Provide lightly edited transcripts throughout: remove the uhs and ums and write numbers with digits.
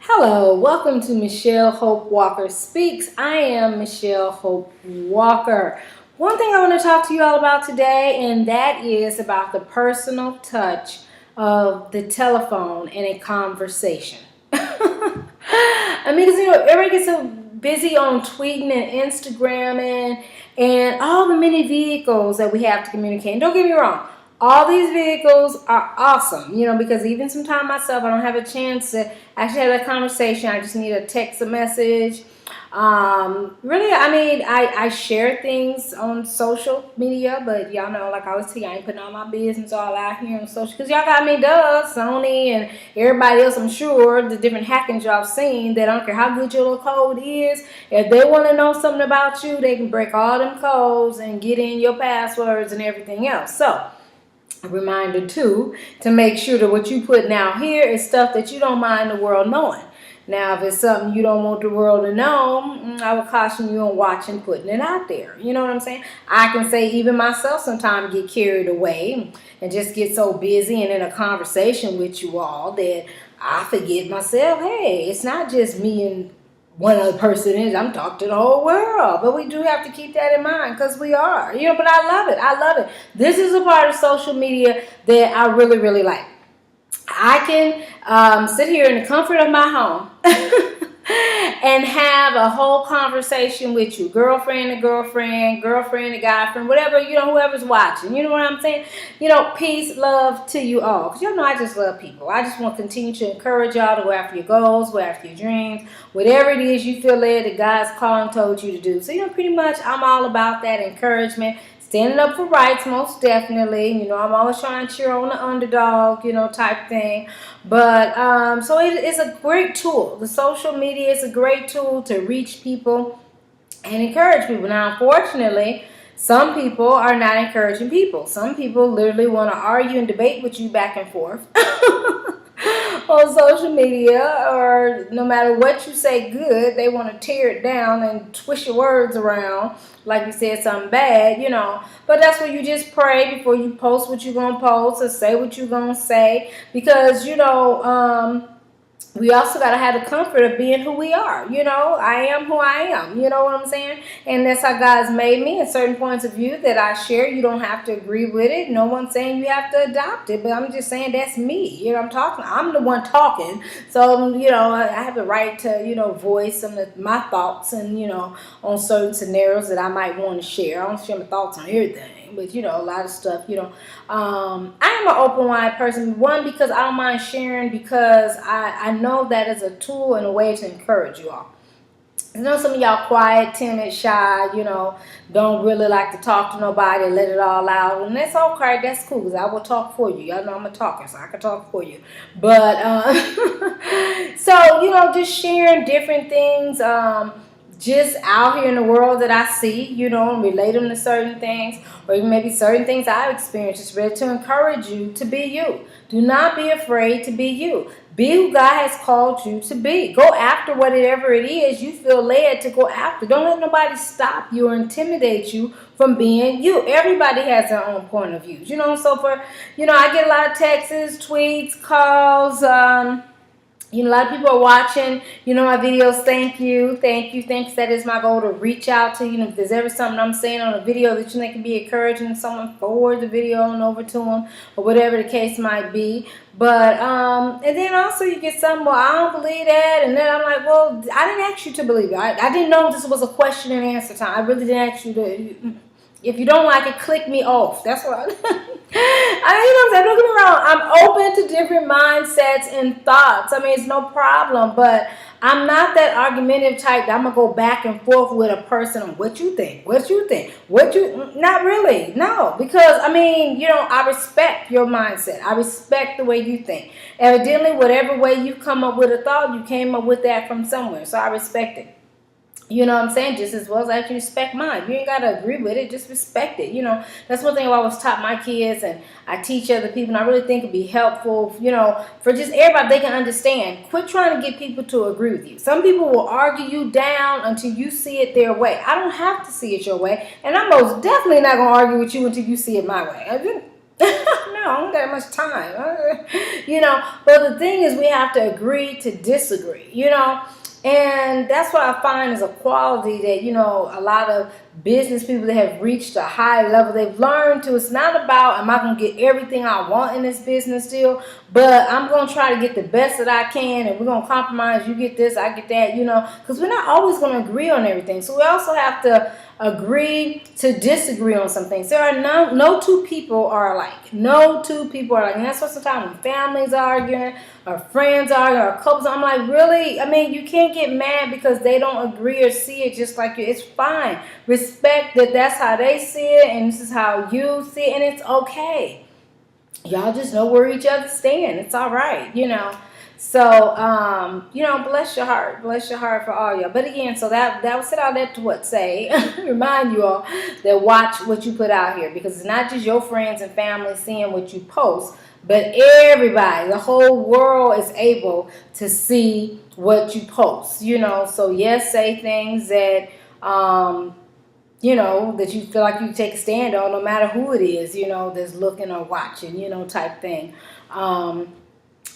Hello, welcome to Michelle Hope Walker Speaks. I am Michelle Hope Walker. One thing I want to talk to you all about today, and that is about the personal touch of the telephone in a conversation. Because everybody gets so busy on tweeting and Instagramming and all the many vehicles that we have to communicate. And don't get me wrong, all these vehicles are awesome, because even sometimes myself, I don't have a chance to actually have that conversation. I just need a text, a message. Really, I share things on social media, but y'all know, like I always tell you, I ain't putting all my business all out here on social, because y'all got me, Sony and everybody else, I'm sure, the different hacking jobs seen, that I don't care how good your little code is, if they want to know something about you, they can break all them codes and get in your passwords and everything else. So, a reminder too, to make sure that what you putting out here is stuff that you don't mind the world knowing. Now, if it's something you don't want the world to know, I would caution you on watching, putting it out there. You know what I'm saying? I can say even myself sometimes get carried away and just get so busy and in a conversation with you all that I forget myself. Hey, it's not just me and one other person is. I'm talking to the whole world. But we do have to keep that in mind, because we are. But I love it. I love it. This is a part of social media that I really, really like. I can sit here in the comfort of my home and have a whole conversation with you, girlfriend to girlfriend, girlfriend to guy friend, whatever, whoever's watching. You know what I'm saying? Peace, love to you all. Because y'all know I just love people. I just want to continue to encourage y'all to go after your goals, go after your dreams, whatever it is you feel led that God's calling told you to do. So, pretty much I'm all about that encouragement. Standing up for rights, most definitely. I'm always trying to cheer on the underdog, type thing. But so it's a great tool. The social media is a great tool to reach people and encourage people. Now, unfortunately, some people are not encouraging people. Some people literally want to argue and debate with you back and forth on social media, or no matter what you say good, they want to tear it down and twist your words around like you said something bad, But that's where you just pray before you post what you're going to post or say what you're going to say, because, we also got to have the comfort of being who we are. I am who I am. You know what I'm saying? And that's how God's made me. And certain points of view that I share, you don't have to agree with it. No one's saying you have to adopt it. But I'm just saying that's me. I'm the one talking. So, I have the right to, voice some of my thoughts and, on certain scenarios that I might want to share. I don't share my thoughts on everything. But, a lot of stuff, I am an open-wide person. One, because I don't mind sharing, because I know that is a tool and a way to encourage you all. Some of y'all quiet, timid, shy, don't really like to talk to nobody, let it all out. And that's okay. That's cool, because I will talk for you. Y'all know I'm a talker, so I can talk for you. But, so, just sharing different things, just out here in the world that I see, and relate them to certain things, or even maybe certain things I've experienced, just ready to encourage you to be you. Do not be afraid to be you. Be who God has called you to be. Go after whatever it is you feel led to go after. Don't let nobody stop you or intimidate you from being you. Everybody has their own point of view. So for, I get a lot of texts, tweets, calls, a lot of people are watching, my videos. Thank you. Thanks. That is my goal, to reach out to, if there's ever something I'm saying on a video that you think can be encouraging, someone forward the video on over to them, or whatever the case might be. But, and then also you get some, well, I don't believe that. And then I'm like, well, I didn't ask you to believe it. I didn't know this was a question and answer time. I really didn't ask you to. If you don't like it, click me off. That's what don't get me wrong. I'm open to different mindsets and thoughts. It's no problem, but I'm not that argumentative type that I'm going to go back and forth with a person on what you think, not really. No, because, I respect your mindset. I respect the way you think. Evidently, whatever way you come up with a thought, you came up with that from somewhere. So I respect it. You know what I'm saying? Just as well as I can respect mine. You ain't got to agree with it. Just respect it. That's one thing I always taught my kids, and I teach other people, and I really think it'd be helpful, for just everybody, they can understand. Quit trying to get people to agree with you. Some people will argue you down until you see it their way. I don't have to see it your way, and I'm most definitely not going to argue with you until you see it my way. No, I don't got that much time. But the thing is, we have to agree to disagree, and that's what I find is a quality that, a lot of business people that have reached a high level, they've learned to, it's not about, am I going to get everything I want in this business deal, but I'm going to try to get the best that I can, and we're going to compromise. You get this, I get that, because we're not always going to agree on everything. So we also have to agree to disagree on some things. There are no two people are alike. No two people are alike. And that's what sometimes when families arguing, or friends arguing, or couples, I'm like, really? I mean, you can't get mad because they don't agree or see it just like you. It's fine. Respect that that's how they see it, and this is how you see it, and it's okay. Y'all just know where each other stand. It's all right, So, bless your heart. Bless your heart for all y'all. But again, so that was said all that to what? Say, remind you all that watch what you put out here, because it's not just your friends and family seeing what you post, but everybody, the whole world is able to see what you post, So yes, say things that, that you feel like you take a stand on, no matter who it is, that's looking or watching, type thing.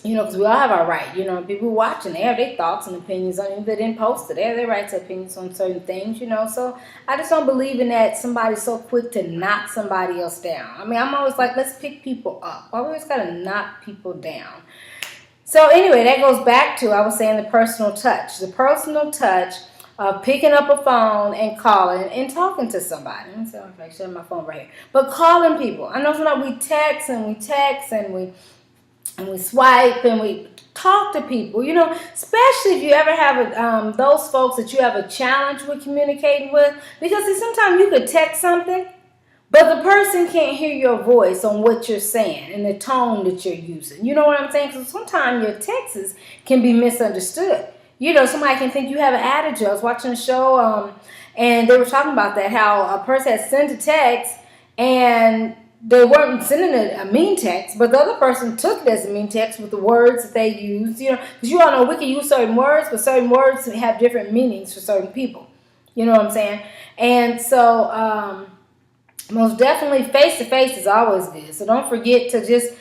Because we all have our right, people watching, they have their thoughts and opinions on it. They didn't post it. They have their right to opinions on certain things, So I just don't believe in that somebody's so quick to knock somebody else down. I mean, I'm always like, let's pick people up. I always got to knock people down. So anyway, that goes back to, I was saying, the personal touch. The personal touch of picking up a phone and calling and talking to somebody. I'm sorry if I shut my phone right here. But calling people. I know sometimes we text and we swipe and we talk to people, especially if you ever have those folks that you have a challenge with communicating with, because sometimes you could text something, but the person can't hear your voice on what you're saying and the tone that you're using. You know what I'm saying? Because sometimes your texts can be misunderstood. Somebody can think you have an attitude. I was watching a show and they were talking about that, how a person had sent a text and they weren't sending a mean text, but the other person took it as a mean text with the words that they used, because you all know we can use certain words, but certain words have different meanings for certain people. You know what I'm saying? And so most definitely face-to-face is always good. So don't forget to just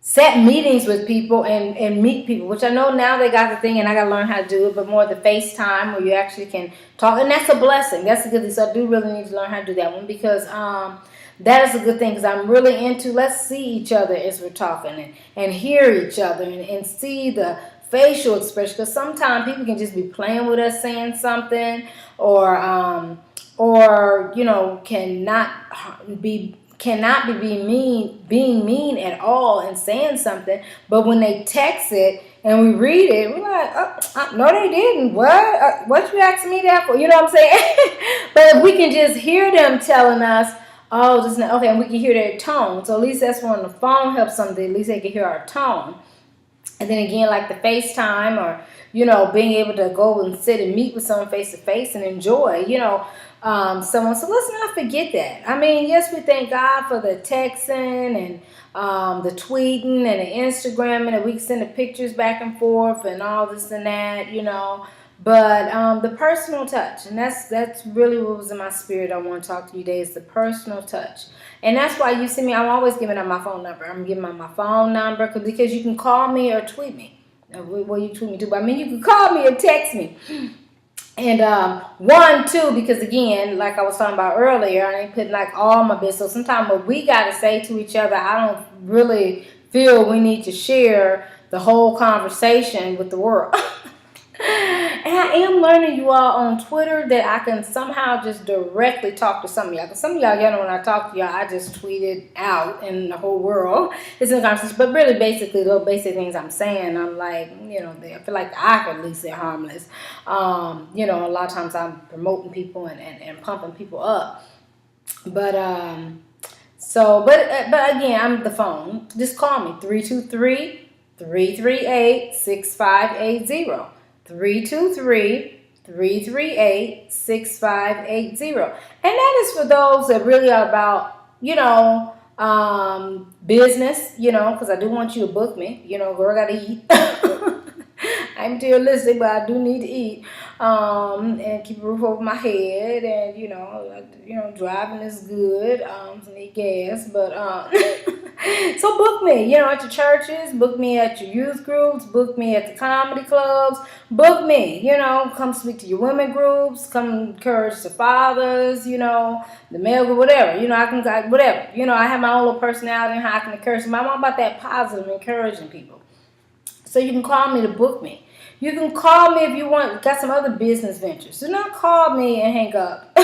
set meetings with people and meet people, which I know now they got the thing, and I got to learn how to do it, but more the FaceTime where you actually can talk, and that's a blessing. That's a good thing. So I do really need to learn how to do that one, because that is a good thing, because I'm really into, let's see each other as we're talking and hear each other and see the facial expression, because sometimes people can just be playing with us saying something or cannot be being mean at all and saying something, but when they text it and we read it, we're like, no, they didn't. What you asking me that for? You know what I'm saying? But if we can just hear them telling us, oh, this is not, okay, and we can hear their tone. So at least that's when the phone helps something. At least they can hear our tone. And then again, like the FaceTime or, being able to go and sit and meet with someone face to face and enjoy, someone. So let's not forget that. I mean, yes, we thank God for the texting and the tweeting and the Instagram, and that we can send the pictures back and forth and all this and that, But the personal touch, and that's really what was in my spirit. I want to talk to you today is the personal touch. And that's why you see me, I'm always giving out my phone number. I'm giving out my phone number because you can call me or tweet me. Well, you tweet me too, but I mean, you can call me or text me. And 1, 2, because again, like I was talking about earlier, I ain't putting like all my business. So sometimes what we got to say to each other, I don't really feel we need to share the whole conversation with the world. And I am learning, you all, on Twitter that I can somehow just directly talk to some of y'all. Because some of y'all know when I talk to y'all, I just tweet it out and the whole world is in conversation. But really, basically, the basic things I'm saying, I'm like, I feel like I can at least say harmless. A lot of times I'm promoting people and pumping people up. But, but again, I'm the phone. Just call me, 323-338-6580. 323-338-6580. And that is for those that really are about, business, because I do want you to book me. Girl, I got to eat. I'm materialistic, but I do need to eat. And keep a roof over my head. And, driving is good. I need gas. But, So book me, at your churches, book me at your youth groups, book me at the comedy clubs, book me, come speak to your women groups, come encourage the fathers, the male group, whatever, whatever. I have my own little personality and how I can encourage them. I'm all about that positive, encouraging people. So you can call me to book me. You can call me if you got some other business ventures. Do not call me and hang up.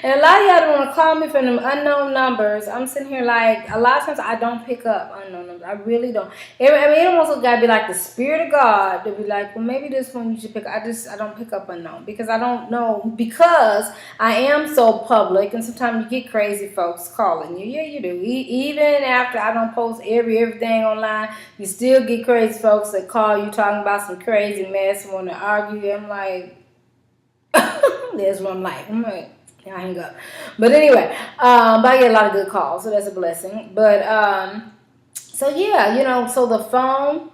And a lot of y'all don't want to call me from them unknown numbers. I'm sitting here like, a lot of times I don't pick up unknown numbers. I really don't. It almost got to be like the Spirit of God to be like, well, maybe this one you should pick up. I don't pick up unknown because I don't know. Because I am so public, and sometimes you get crazy folks calling you. Yeah, you do. Even after I don't post everything online, you still get crazy folks that call you talking about some crazy mess and want to argue. I'm like, that's what I'm like, I hang up. But anyway, but I get a lot of good calls, so that's a blessing. But so yeah, so the phone,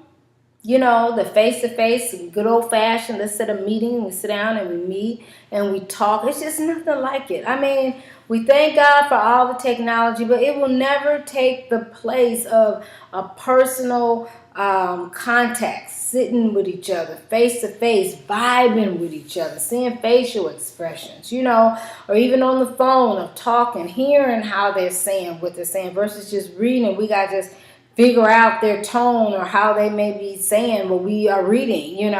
the face-to-face, good old-fashioned, let's set a meeting, we sit down and we meet and we talk. It's just nothing like it. I mean, we thank God for all the technology, but it will never take the place of a personal contact, sitting with each other, face-to-face, vibing with each other, seeing facial expressions, or even on the phone of talking, hearing how they're saying what they're saying versus just reading. We got to just figure out their tone or how they may be saying what we are reading,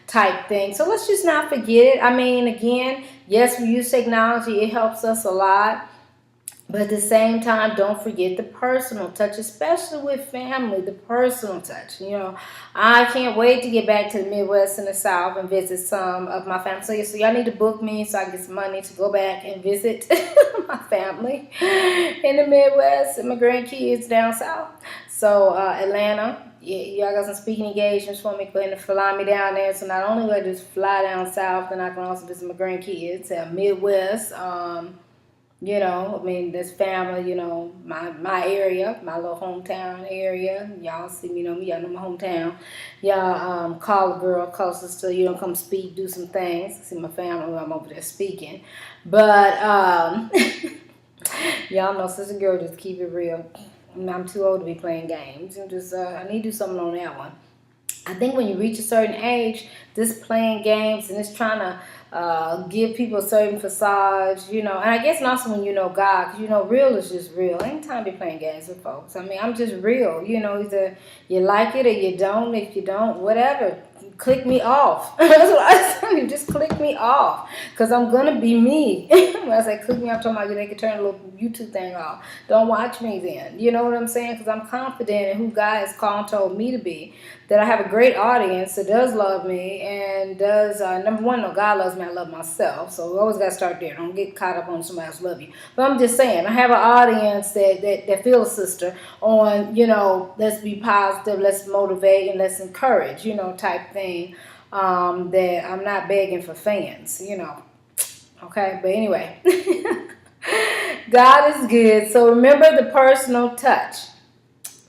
type thing. So let's just not forget it. I mean, again, yes, we use technology. It helps us a lot. But at the same time, don't forget the personal touch, especially with family, the personal touch. I can't wait to get back to the Midwest and the South and visit some of my family. So y'all need to book me so I get some money to go back and visit my family in the Midwest and my grandkids down South. So Atlanta, y'all got some speaking engagements for me. Go ahead and fly me down there. So not only will I just fly down South, then I can also visit my grandkids at Midwest. This family, my area, my little hometown area. Y'all see me, know me, y'all know my hometown. Y'all call a girl closest to, come speak, do some things. See my family when I'm over there speaking. But y'all know sister girl, just keep it real. I'm too old to be playing games. I need to do something on that one. I think when you reach a certain age, this playing games and this trying to give people a certain facade, and I guess also when you know God, because real is just real. Ain't time to be playing games with folks. I mean, I'm just real. Either you like it or you don't. If you don't, whatever. Click me off. That's what I say. Just click me off, because I'm gonna be me. When I say click me off, I'm talking about they can turn a little YouTube thing off. Don't watch me then. You know what I'm saying? Because I'm confident in who God has called and told me to be. That I have a great audience that does love me and does, number one, no, God loves me, I love myself. So we always got to start there. Don't get caught up on somebody else love you. But I'm just saying, I have an audience that feels, sister, on, let's be positive, let's motivate, and let's encourage, type thing. That I'm not begging for fans, Okay, but anyway. God is good. So remember the personal touch.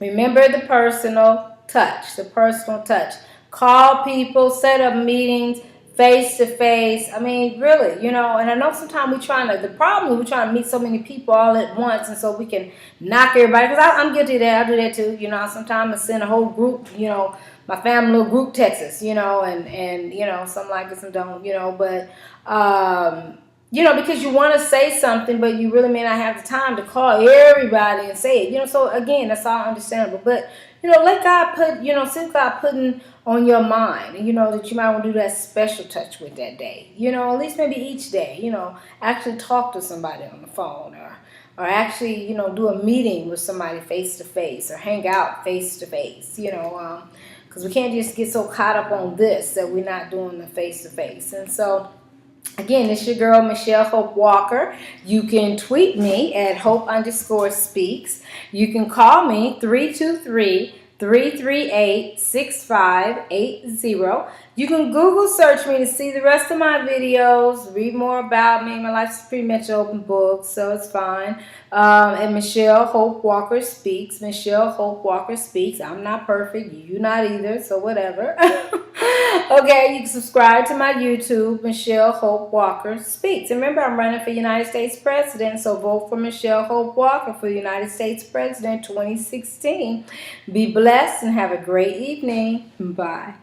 Remember the personal touch, the personal touch. Call people, set up meetings, face to face. I mean, really, and I know sometimes the problem is we're trying to meet so many people all at once, and so we can knock everybody, because I'm guilty of that. I do that too, sometimes I send a whole group, my family little group texts, and some like it, some don't, but, because you want to say something, but you really may not have the time to call everybody and say it, so again, that's all understandable, but, let God see God putting on your mind, and, that you might want to do that special touch with that day, at least maybe each day, actually talk to somebody on the phone, or actually, do a meeting with somebody face to face, or hang out face to face, because we can't just get so caught up on this that we're not doing the face to face. And so, again, it's your girl, Michelle Hope Walker. You can tweet me at Hope_speaks. You can call me 323-338-6580. You can Google search me to see the rest of my videos, read more about me. My life's pretty much an open book, so it's fine. And Michelle Hope Walker Speaks. Michelle Hope Walker Speaks. I'm not perfect. You're not either, so whatever. Okay, you can subscribe to my YouTube, Michelle Hope Walker Speaks. And remember, I'm running for United States President, so vote for Michelle Hope Walker for United States President 2016. Be blessed and have a great evening. Bye.